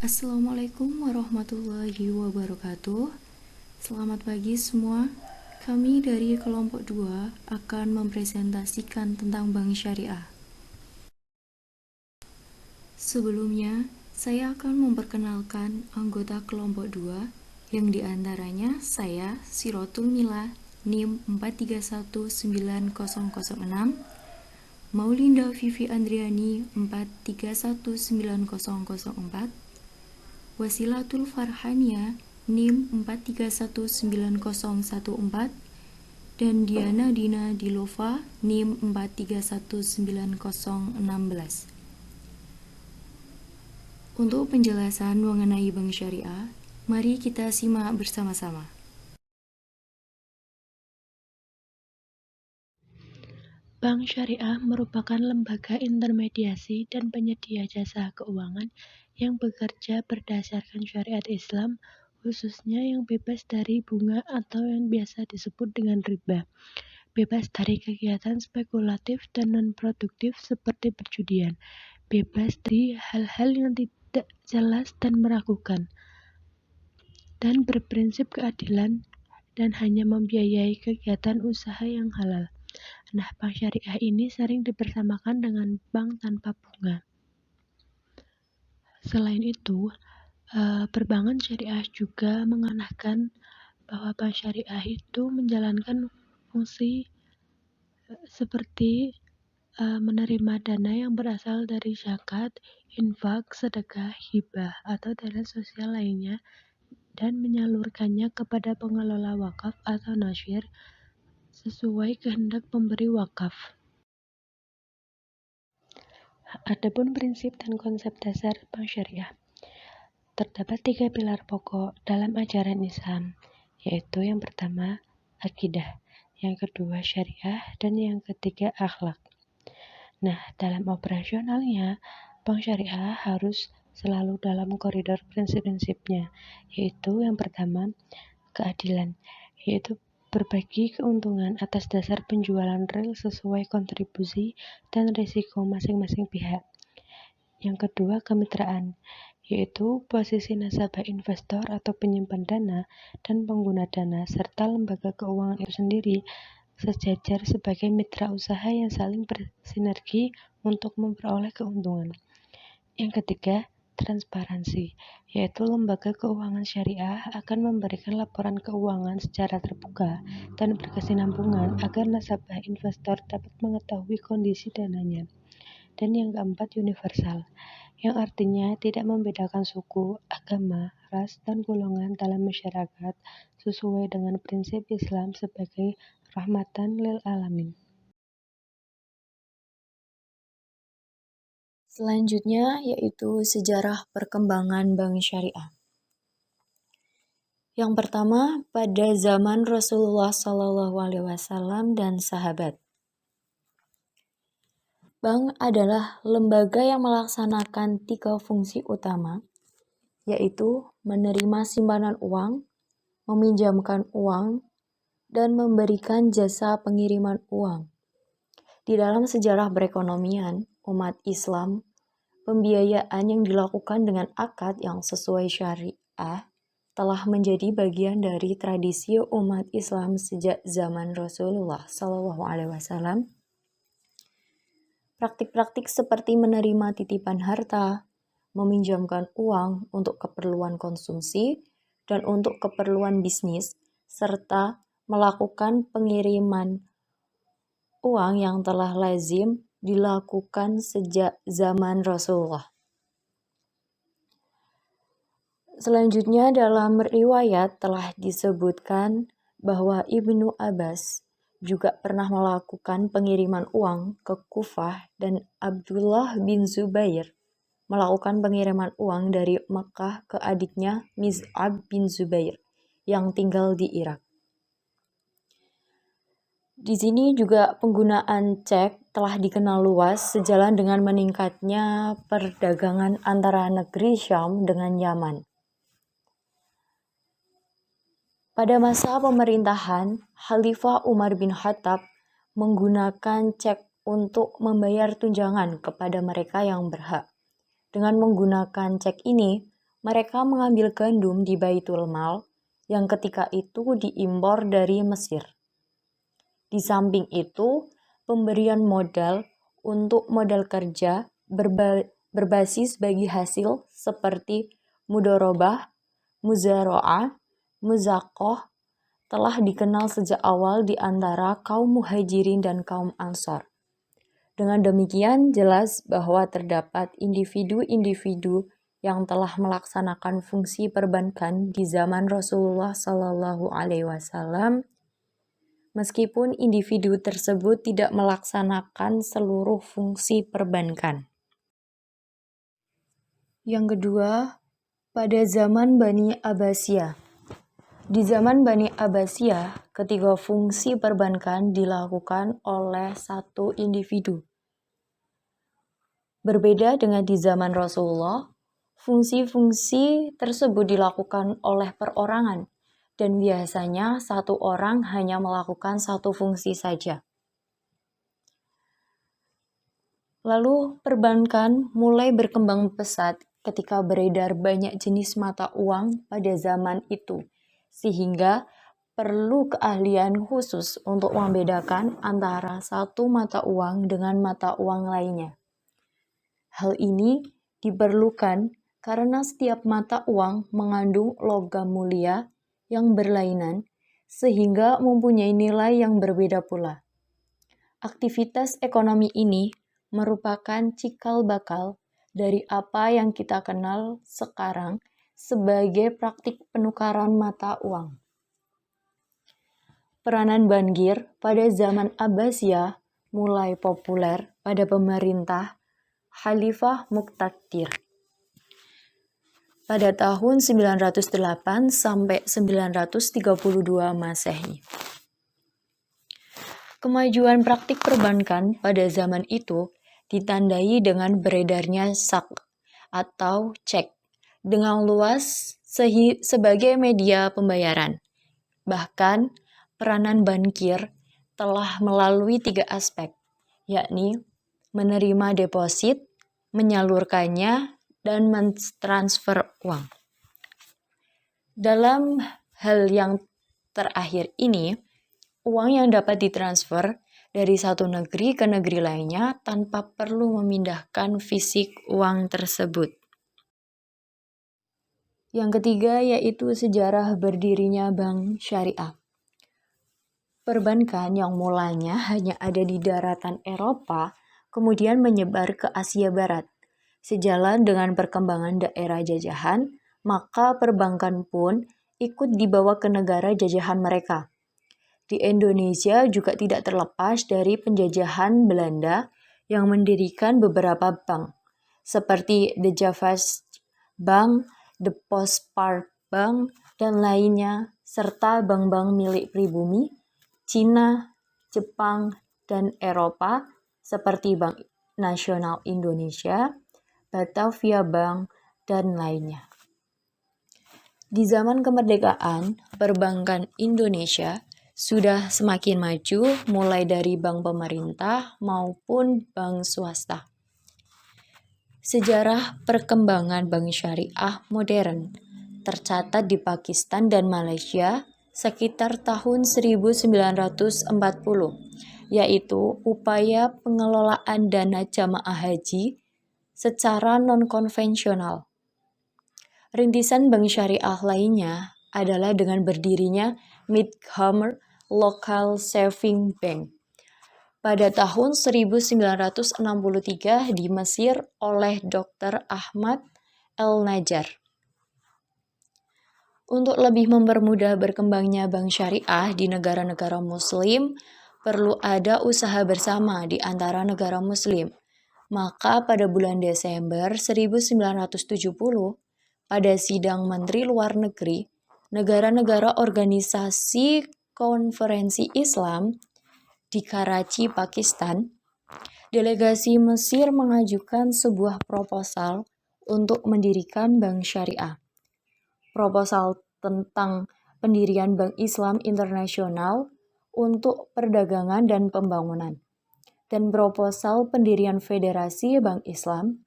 Assalamualaikum warahmatullahi wabarakatuh. Selamat pagi semua. Kami dari kelompok 2 akan mempresentasikan tentang bank syariah. Sebelumnya, saya akan memperkenalkan anggota kelompok 2 yang diantaranya saya, Sirotul Mila, NIM 4319006, Maulinda Vivi Andriani 4319004, Wasilatul Farhania NIM 4319014, dan Diana Dina Dilova NIM 4319016. Untuk penjelasan mengenai bank syariah, mari kita simak bersama-sama. Bank syariah merupakan lembaga intermediasi dan penyedia jasa keuangan yang bekerja berdasarkan syariat Islam, khususnya yang bebas dari bunga atau yang biasa disebut dengan riba, bebas dari kegiatan spekulatif dan non-produktif seperti perjudian, bebas dari hal-hal yang tidak jelas dan meragukan, dan berprinsip keadilan dan hanya membiayai kegiatan usaha yang halal. Nah, bank syariah ini sering dipersamakan dengan bank tanpa bunga. Selain itu, perbankan syariah juga menganahkan bahwa bank syariah itu menjalankan fungsi seperti menerima dana yang berasal dari zakat, infak, sedekah, hibah, atau dana sosial lainnya dan menyalurkannya kepada pengelola wakaf atau nasyir sesuai kehendak pemberi wakaf. Adapun prinsip dan konsep dasar bank syariah, terdapat 3 pilar pokok dalam ajaran Islam, yaitu yang pertama, akidah, yang kedua, syariah, dan yang ketiga, akhlak. Nah, dalam operasionalnya, bank syariah harus selalu dalam koridor prinsip-prinsipnya, yaitu yang pertama, keadilan, yaitu berbagi keuntungan atas dasar penjualan real sesuai kontribusi dan risiko masing-masing pihak. Yang kedua, kemitraan, yaitu posisi nasabah investor atau penyimpan dana dan pengguna dana serta lembaga keuangan itu sendiri sejajar sebagai mitra usaha yang saling bersinergi untuk memperoleh keuntungan. Yang ketiga, transparansi, yaitu lembaga keuangan syariah akan memberikan laporan keuangan secara terbuka dan berkesinambungan agar nasabah investor dapat mengetahui kondisi dananya. Dan yang keempat, universal, yang artinya tidak membedakan suku, agama, ras, dan golongan dalam masyarakat sesuai dengan prinsip Islam sebagai rahmatan lil alamin. Selanjutnya yaitu sejarah perkembangan bank syariah. Yang pertama, pada zaman Rasulullah SAW dan sahabat. Bank adalah lembaga yang melaksanakan 3 fungsi utama, yaitu menerima simpanan uang, meminjamkan uang, dan memberikan jasa pengiriman uang. Di dalam sejarah perekonomian umat Islam, pembiayaan yang dilakukan dengan akad yang sesuai syariah telah menjadi bagian dari tradisi umat Islam sejak zaman Rasulullah SAW. Praktik-praktik seperti menerima titipan harta, meminjamkan uang untuk keperluan konsumsi dan untuk keperluan bisnis, serta melakukan pengiriman uang yang telah lazim dilakukan sejak zaman Rasulullah. Selanjutnya dalam riwayat telah disebutkan bahwa Ibnu Abbas juga pernah melakukan pengiriman uang ke Kufah dan Abdullah bin Zubair melakukan pengiriman uang dari Makkah ke adiknya Miz'ab bin Zubair yang tinggal di Irak. Di sini juga penggunaan cek telah dikenal luas sejalan dengan meningkatnya perdagangan antara negeri Syam dengan Yaman. Pada masa pemerintahan Khalifah Umar bin Khattab menggunakan cek untuk membayar tunjangan kepada mereka yang berhak. Dengan menggunakan cek ini, mereka mengambil gandum di Baitul Mal yang ketika itu diimpor dari Mesir. Di samping itu, pemberian modal untuk modal kerja berbasis bagi hasil seperti mudorobah, muzaro'ah, muzakoh telah dikenal sejak awal di antara kaum muhajirin dan kaum ansor. Dengan demikian jelas bahwa terdapat individu-individu yang telah melaksanakan fungsi perbankan di zaman Rasulullah Shallallahu Alaihi Wasallam, meskipun individu tersebut tidak melaksanakan seluruh fungsi perbankan. Yang kedua, pada zaman Bani Abbasiyah. Di zaman Bani Abbasiyah, ketiga fungsi perbankan dilakukan oleh satu individu. Berbeda dengan di zaman Rasulullah, fungsi-fungsi tersebut dilakukan oleh perorangan, dan biasanya satu orang hanya melakukan satu fungsi saja. Lalu perbankan mulai berkembang pesat ketika beredar banyak jenis mata uang pada zaman itu, sehingga perlu keahlian khusus untuk membedakan antara satu mata uang dengan mata uang lainnya. Hal ini diperlukan karena setiap mata uang mengandung logam mulia yang berlainan, sehingga mempunyai nilai yang berbeda pula. Aktivitas ekonomi ini merupakan cikal bakal dari apa yang kita kenal sekarang sebagai praktik penukaran mata uang. Peranan bankir pada zaman Abbasiyah mulai populer pada pemerintah Khalifah Muqtadir pada tahun 908 sampai 932 Masehi. Kemajuan praktik perbankan pada zaman itu ditandai dengan beredarnya sak atau cek dengan luas sebagai media pembayaran. Bahkan, peranan bankir telah melalui 3 aspek, yakni menerima deposit, menyalurkannya, dan mentransfer uang. Dalam hal yang terakhir ini, uang yang dapat ditransfer dari satu negeri ke negeri lainnya tanpa perlu memindahkan fisik uang tersebut. Yang ketiga yaitu sejarah berdirinya bank syariah. Perbankan yang mulanya hanya ada di daratan Eropa, kemudian menyebar ke Asia Barat. Sejalan dengan perkembangan daerah jajahan, maka perbankan pun ikut dibawa ke negara jajahan mereka. Di Indonesia juga tidak terlepas dari penjajahan Belanda yang mendirikan beberapa bank, seperti The Javas Bank, The Postpac Bank, dan lainnya, serta bank-bank milik pribumi, Cina, Jepang, dan Eropa, seperti Bank Nasional Indonesia, Batavia Bank, dan lainnya. Di zaman kemerdekaan, perbankan Indonesia sudah semakin maju mulai dari bank pemerintah maupun bank swasta. Sejarah perkembangan bank syariah modern tercatat di Pakistan dan Malaysia sekitar tahun 1940, yaitu upaya pengelolaan dana jamaah haji secara non-konvensional. Rintisan bank syariah lainnya adalah dengan berdirinya Midhamar Local Saving Bank pada tahun 1963 di Mesir oleh Dr. Ahmad El-Najjar. Untuk lebih mempermudah berkembangnya bank syariah di negara-negara muslim, perlu ada usaha bersama di antara negara muslim. Maka pada bulan Desember 1970, pada sidang Menteri Luar Negeri, negara-negara organisasi Konferensi Islam di Karachi, Pakistan, delegasi Mesir mengajukan sebuah proposal untuk mendirikan bank syariah. Proposal tentang pendirian Bank Islam Internasional untuk perdagangan dan pembangunan, dan proposal pendirian Federasi Bank Islam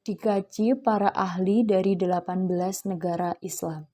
dikaji para ahli dari 18 negara Islam.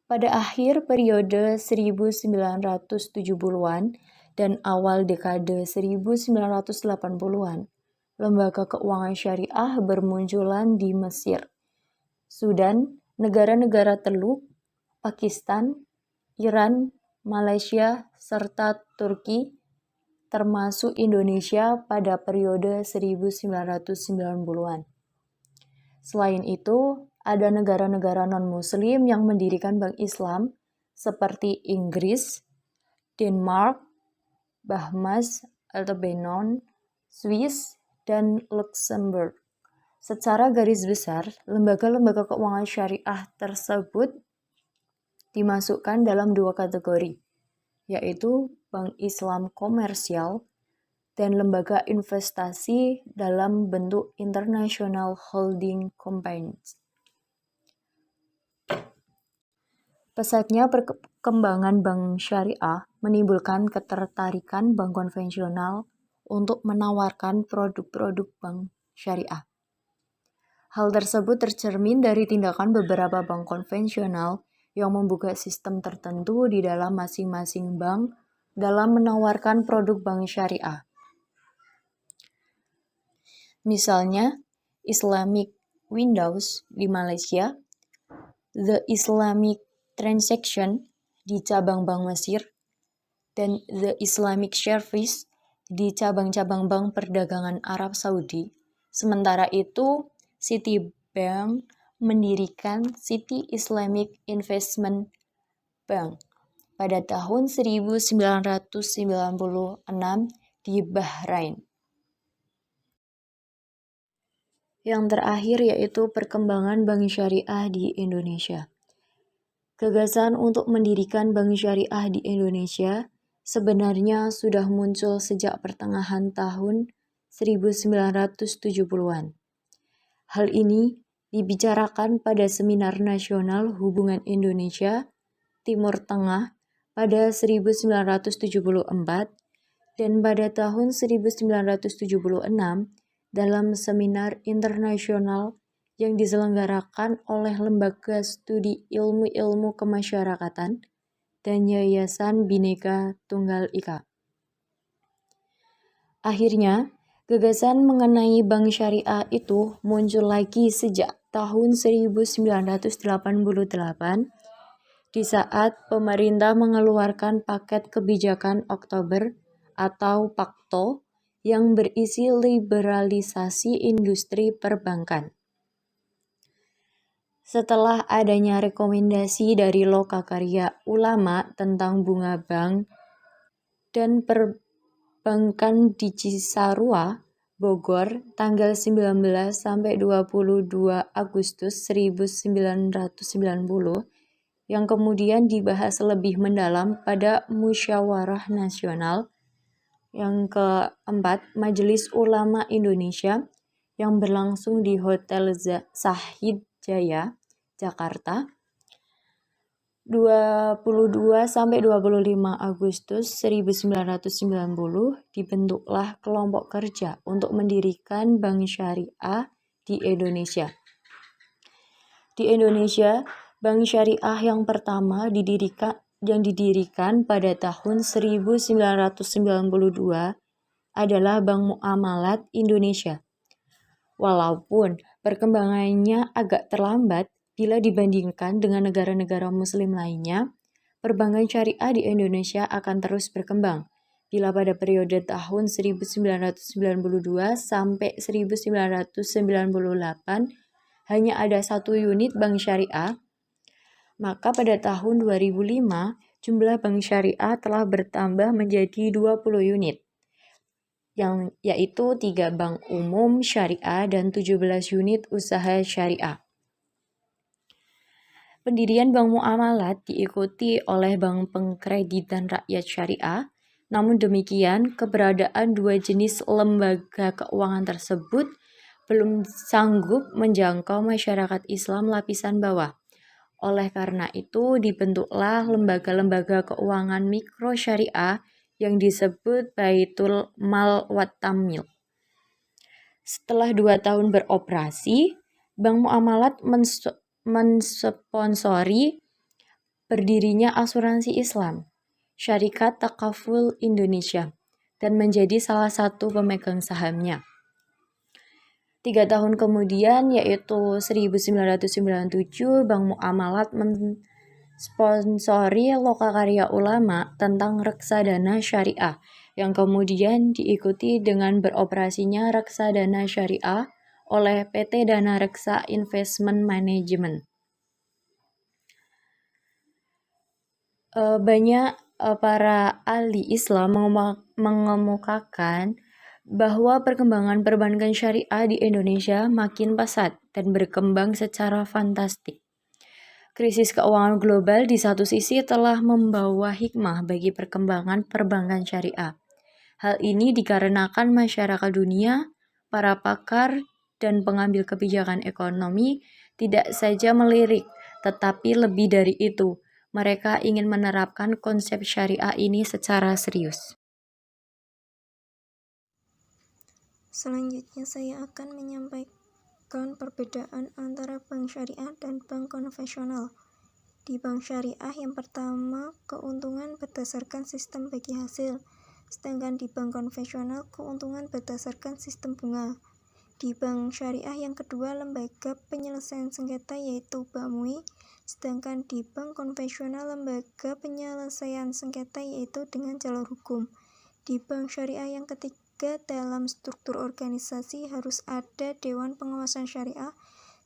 Pada akhir periode 1970-an dan awal dekade 1980-an, lembaga keuangan syariah bermunculan di Mesir, Sudan, negara-negara Teluk, Pakistan, Iran, Malaysia, serta Turki, termasuk Indonesia pada periode 1990-an. Selain itu, ada negara-negara non-Muslim yang mendirikan bank Islam seperti Inggris, Denmark, Bahamas, Lebanon, Swiss, dan Luxembourg. Secara garis besar, lembaga-lembaga keuangan syariah tersebut dimasukkan dalam dua kategori, yaitu bank Islam komersial dan lembaga investasi dalam bentuk international holding companies. Pesatnya perkembangan bank syariah menimbulkan ketertarikan bank konvensional untuk menawarkan produk-produk bank syariah. Hal tersebut tercermin dari tindakan beberapa bank konvensional yang membuka sistem tertentu di dalam masing-masing bank dalam menawarkan produk bank syariah. Misalnya, Islamic Windows di Malaysia, The Islamic Transaction di cabang Bank Mesir, dan The Islamic Service di cabang-cabang Bank Perdagangan Arab Saudi. Sementara itu, Citibank mendirikan City Islamic Investment Bank pada tahun 1996 di Bahrain. Yang terakhir yaitu perkembangan bank syariah di Indonesia. Gagasan untuk mendirikan bank syariah di Indonesia sebenarnya sudah muncul sejak pertengahan tahun 1970-an. Hal ini dibicarakan pada Seminar Nasional Hubungan Indonesia Timur Tengah pada 1974 dan pada tahun 1976 dalam seminar internasional yang diselenggarakan oleh Lembaga Studi Ilmu-Ilmu Kemasyarakatan dan Yayasan Bhinneka Tunggal Ika. Akhirnya, gagasan mengenai bank syariah itu muncul lagi sejak tahun 1988 di saat pemerintah mengeluarkan paket kebijakan Oktober atau PAKTO yang berisi liberalisasi industri perbankan. Setelah adanya rekomendasi dari Lokakarya Ulama tentang bunga bank dan perbankan di Cisarua, Bogor, tanggal 19 sampai 22 Agustus 1990, yang kemudian dibahas lebih mendalam pada Musyawarah Nasional. Yang keempat, Majelis Ulama Indonesia yang berlangsung di Hotel Sahid Jaya, Jakarta, 22 sampai 25 Agustus 1990 dibentuklah kelompok kerja untuk mendirikan bank syariah di Indonesia. Di Indonesia, bank syariah yang pertama didirikan pada tahun 1992 adalah Bank Muamalat Indonesia. Walaupun perkembangannya agak terlambat bila dibandingkan dengan negara-negara muslim lainnya, perbankan syariah di Indonesia akan terus berkembang. Bila pada periode tahun 1992 sampai 1998 hanya ada 1 unit bank syariah, maka pada tahun 2005 jumlah bank syariah telah bertambah menjadi 20 unit. Yaitu 3 bank umum syariah dan 17 unit usaha syariah. Pendirian Bank Muamalat diikuti oleh Bank Pengkreditan Rakyat Syariah, namun demikian keberadaan 2 jenis lembaga keuangan tersebut belum sanggup menjangkau masyarakat Islam lapisan bawah. Oleh karena itu dibentuklah lembaga-lembaga keuangan mikro syariah yang disebut Baitul Mal wat Tamil. Setelah 2 tahun beroperasi, Bank Muamalat mensponsori berdirinya asuransi Islam, Syarikat Takaful Indonesia, dan menjadi salah satu pemegang sahamnya. 3 tahun kemudian, yaitu 1997, Bank Muamalat mensponsori Lokakarya Ulama tentang reksadana syariah, yang kemudian diikuti dengan beroperasinya reksadana syariah oleh PT Dana Reksa Investment Management. Banyak para ahli Islam mengemukakan bahwa perkembangan perbankan syariah di Indonesia makin pesat dan berkembang secara fantastik. Krisis keuangan global di satu sisi telah membawa hikmah bagi perkembangan perbankan syariah. Hal ini dikarenakan masyarakat dunia, para pakar, dan pengambil kebijakan ekonomi tidak saja melirik, tetapi lebih dari itu, mereka ingin menerapkan konsep syariah ini secara serius. Selanjutnya saya akan menyampaikan perbedaan antara bank syariah dan bank konvensional. Di bank syariah yang pertama, keuntungan berdasarkan sistem bagi hasil, sedangkan di bank konvensional keuntungan berdasarkan sistem bunga. Di bank syariah yang kedua, lembaga penyelesaian sengketa yaitu BAMUI, sedangkan di bank konvensional lembaga penyelesaian sengketa yaitu dengan jalur hukum. Di bank syariah yang ketiga, dalam struktur organisasi harus ada Dewan Pengawasan Syariah,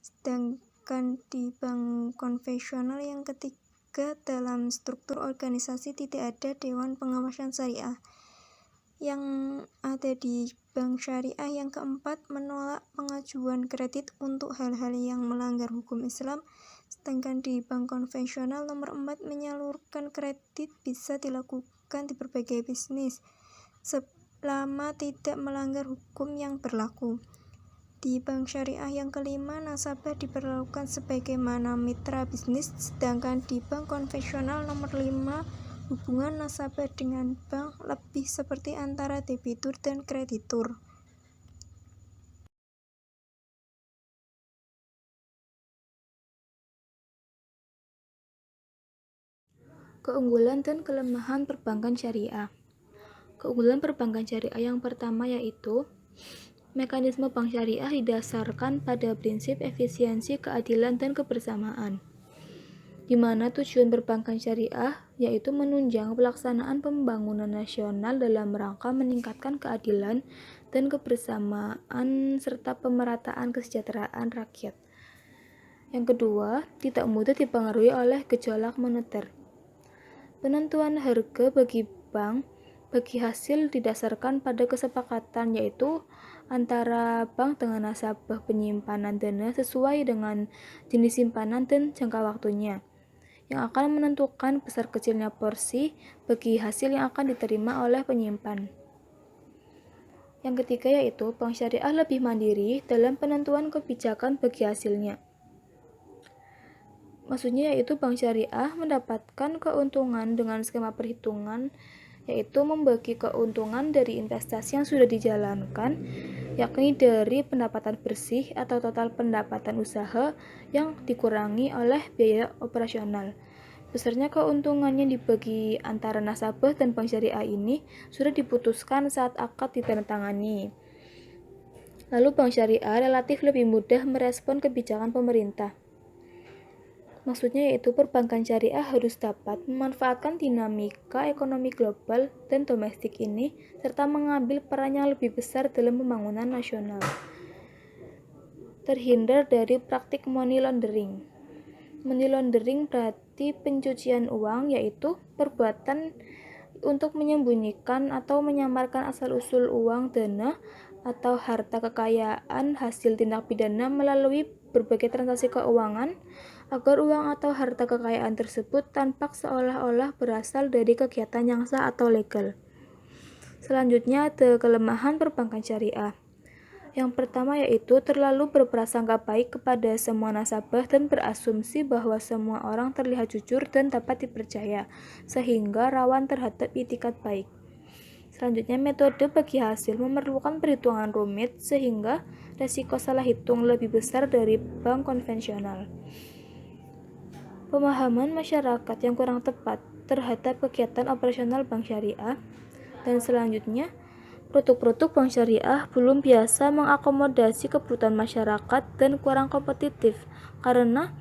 sedangkan di bank konvensional yang ketiga, dalam struktur organisasi tidak ada Dewan Pengawasan Syariah. Yang ada di bank syariah yang keempat, menolak pengajuan kredit untuk hal-hal yang melanggar hukum Islam, sedangkan di bank konvensional nomor 4, menyalurkan kredit bisa dilakukan di berbagai bisnis selama tidak melanggar hukum yang berlaku. Di bank syariah yang kelima, nasabah diperlakukan sebagaimana mitra bisnis, sedangkan di bank konvensional nomor 5, hubungan nasabah dengan bank lebih seperti antara debitur dan kreditur. Keunggulan dan kelemahan perbankan syariah. Keunggulan perbankan syariah yang pertama yaitu mekanisme bank syariah didasarkan pada prinsip efisiensi, keadilan, dan kebersamaan, di mana tujuan perbankan syariah yaitu menunjang pelaksanaan pembangunan nasional dalam rangka meningkatkan keadilan dan kebersamaan serta pemerataan kesejahteraan rakyat. Yang kedua, tidak mudah dipengaruhi oleh gejolak moneter. Penentuan harga bagi bank bagi hasil didasarkan pada kesepakatan yaitu antara bank dengan nasabah penyimpanan dana sesuai dengan jenis simpanan dan jangka waktunya, yang akan menentukan besar kecilnya porsi bagi hasil yang akan diterima oleh penyimpan. Yang ketiga yaitu bank syariah lebih mandiri dalam penentuan kebijakan bagi hasilnya. Maksudnya yaitu bank syariah mendapatkan keuntungan dengan skema perhitungan, yaitu membagi keuntungan dari investasi yang sudah dijalankan, yakni dari pendapatan bersih atau total pendapatan usaha yang dikurangi oleh biaya operasional. Besarnya keuntungannya dibagi antara nasabah dan bank syariah ini sudah diputuskan saat akad ditandatangani. Lalu bank syariah relatif lebih mudah merespon kebijakan pemerintah. Maksudnya yaitu perbankan syariah harus dapat memanfaatkan dinamika ekonomi global dan domestik ini serta mengambil peran yang lebih besar dalam pembangunan nasional. Terhindar dari praktik money laundering. Money laundering berarti pencucian uang, yaitu perbuatan untuk menyembunyikan atau menyamarkan asal-usul uang, dana, atau harta kekayaan hasil tindak pidana melalui berbagai transaksi keuangan agar uang atau harta kekayaan tersebut tampak seolah-olah berasal dari kegiatan yang sah atau legal. Selanjutnya ada kelemahan perbankan syariah. Yang pertama yaitu terlalu berprasangka baik kepada semua nasabah dan berasumsi bahwa semua orang terlihat jujur dan dapat dipercaya, sehingga rawan terhadap itikat baik. Selanjutnya, metode bagi hasil memerlukan perhitungan rumit sehingga resiko salah hitung lebih besar dari bank konvensional. Pemahaman masyarakat yang kurang tepat terhadap kegiatan operasional bank syariah. Dan selanjutnya, produk-produk bank syariah belum biasa mengakomodasi kebutuhan masyarakat dan kurang kompetitif karena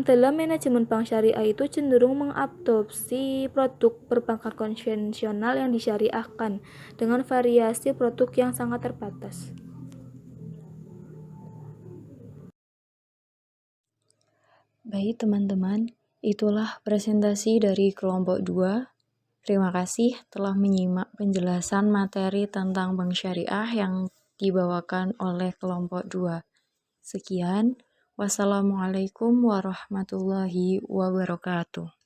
dalam manajemen bank syariah itu cenderung mengadopsi produk perbankan konvensional yang disyariahkan dengan variasi produk yang sangat terbatas. Baik teman-teman, itulah presentasi dari kelompok 2. Terima kasih telah menyimak penjelasan materi tentang bank syariah yang dibawakan oleh kelompok 2. Sekian, wassalamualaikum warahmatullahi wabarakatuh.